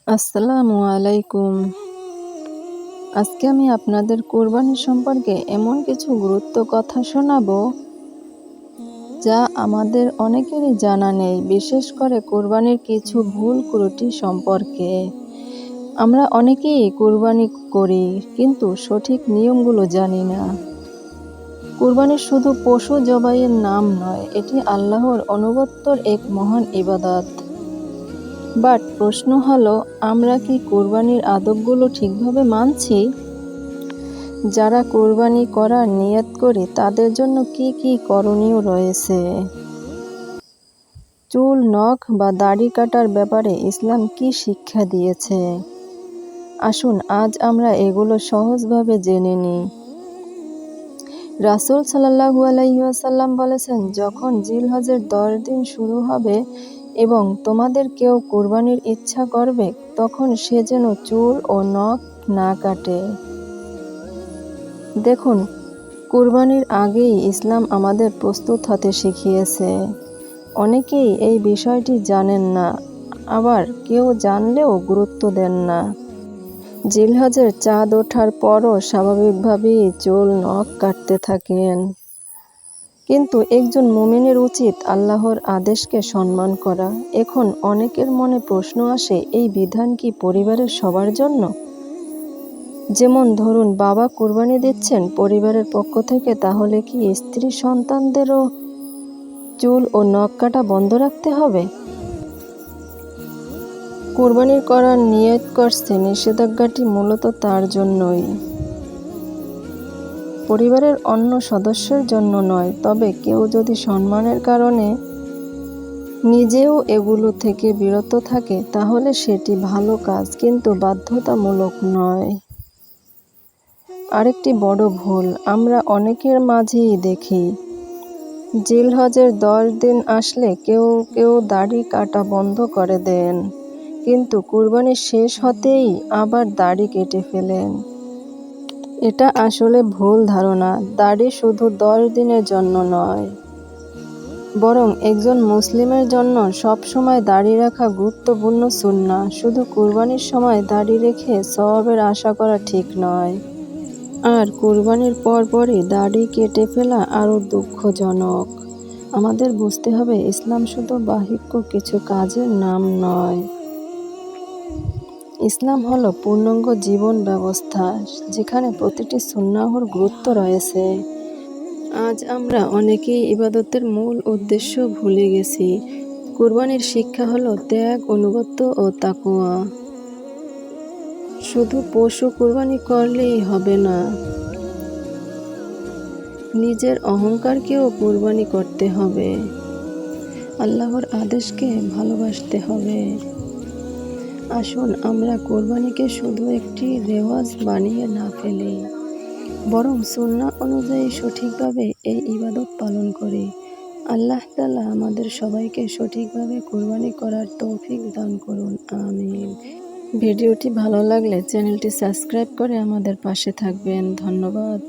আসসালামু আলাইকুম। আজকে আমি আপনাদের কোরবানি সম্পর্কে এমন কিছু কথা শোনাবো যা আমাদের অনেকেরই জানা নেই, বিশেষ করে কোরবানির কিছু ভুল ত্রুটি সম্পর্কে। আমরা অনেকেই কোরবানি করি, কিন্তু সঠিক নিয়মগুলো জানি না। কোরবানি শুধু পশু জবাইয়ের নাম নয়, এটি আল্লাহর আনুগত্যর এক মহান ইবাদত। বাট প্রশ্ন হলো, আমরা কি কোরবানির আদবগুলো ঠিকভাবে মানছি? যারা কোরবানি করার নিয়ত করে তাদের জন্য কি কি করণীয় রয়েছে? চুল, নখ বা দাড়ি কাটার ব্যাপারে ইসলাম কি শিক্ষা দিয়েছে? আসুন আজ আমরা এগুলো সহজভাবে জেনে নিই। রাসূল সাল্লাল্লাহু আলাইহি ওয়াসাল্লাম বলেছেন, যখন জিলহজের 10 দিন শুরু হবে এবং তোমাদের কেউ কোরবানির ইচ্ছা করবে, তখন সে যেন চুল ও নখ না কাটে। দেখুন, কোরবানির আগেই ইসলাম আমাদের প্রস্তুত হতে শিখিয়েছে। অনেকেই এই বিষয়টি জানেন না, আবার কেউ জানলেও গুরুত্ব দেন না। জিলহজের চাঁদ ওঠার পরও স্বাভাবিকভাবেই চুল, নখ কাটতে থাকেন। কিন্তু একজন মুমিনের উচিত আল্লাহর আদেশকে সম্মান করা। এখন অনেকের মনে প্রশ্ন আসে, এই বিধান কি পরিবারের সবার জন্য? যেমন ধরুন, বাবা কোরবানি দিচ্ছেন পরিবারের পক্ষ থেকে, তাহলে কি স্ত্রী সন্তানদেরও চুল ও নখ কাটা বন্ধ রাখতে হবে? কোরবানি করার নিয়ত করছে, নিষেধাজ্ঞাটি মূলত তার জন্যই, পরিবারের অন্য সদস্যের জন্য নয়। তবে কেউ যদি সম্মানের কারণে নিজেও এগুলো থেকে বিরত থাকে, তাহলে সেটি ভালো কাজ, কিন্তু বাধ্যতামূলক নয়। আরেকটি বড় ভুল আমরা অনেকের মাঝেই দেখি, জিলহজের 10 দিন আসলে কেউ কেউ দাড়ি কাটা বন্ধ করে দেন, কিন্তু কুরবানি শেষ হতেই আবার দাড়ি কেটে ফেলেন। এটা আসলে ভুল ধারণা। দাড়ি শুধু 10 দিনের জন্য নয়, বরং একজন মুসলিমের জন্য সব সময় দাড়ি রাখা গুরুত্বপূর্ণ সুন্নাহ। শুধু কুরবানির সময় দাড়ি রেখে সওয়াবের আশা করা ঠিক নয়। আর কুরবানির পরপরই দাড়ি কেটে ফেলা আরও দুঃখজনক। আমাদের বুঝতে হবে, ইসলাম শুধু বাহ্যিক কিছু কাজের নাম নয়। ইসলাম হলো পূর্ণাঙ্গ জীবন ব্যবস্থা, যেখানে প্রতিটি সুন্নাহর গুরুত্ব রয়েছে। আজ আমরা অনেকেই ইবাদতের মূল উদ্দেশ্য ভুলে গেছি। কুরবানির শিক্ষা হলো ত্যাগ, আনুগত্য ও তাকওয়া। শুধু পশু কুরবানি করলেই হবে না, নিজের অহংকারকেও কুরবানি করতে হবে। আল্লাহর আদেশকে ভালোবাসতে হবে। আসুন আমরা কোরবানিকে শুধু একটি রেওয়াজ বানিয়ে না ফেলি, বরং সুন্নাহ অনুযায়ী সঠিকভাবে এই ইবাদত পালন করি। আল্লাহ তাআলা আমাদের সবাইকে সঠিকভাবে কোরবানি করার তৌফিক দান করুন। আমিন। ভিডিওটি ভালো লাগলে চ্যানেলটি সাবস্ক্রাইব করে আমাদের পাশে থাকবেন। ধন্যবাদ।